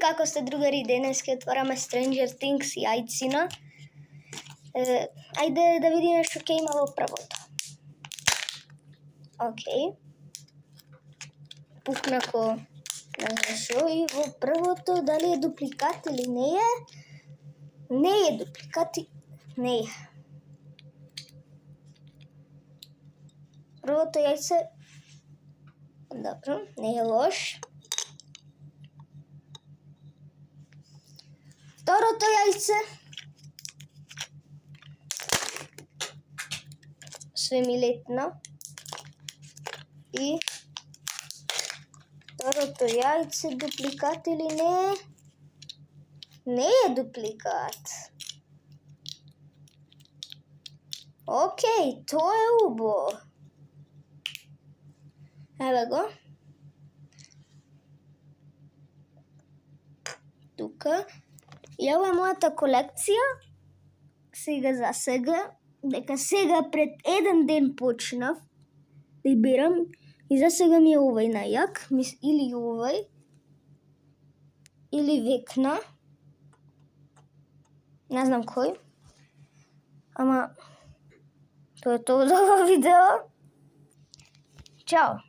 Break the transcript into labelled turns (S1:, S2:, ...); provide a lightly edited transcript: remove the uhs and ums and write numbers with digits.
S1: како сте, другари? Денес ќе отвараме Stranger Things јајцина. Ајде да видиме што ќе има во првото. Океј. Пукнако не знам шо и во првото дали е дупликат или не е. Не е дупликат, не е. Првото јајце, добро, не е лош. Второто јајце, све ми летна. И второто јајце, дупликат или не е? Не е дупликат. Океј, тоа е убаво. Еве го. Тука. И ова е мојата колекција. Сега за сега. Дека сега пред еден ден почнав да берам. И за сега ми е овај најак. Или овај. Или Векна. Не знам кој. Ама тоа е тоа за ова видео. Чао!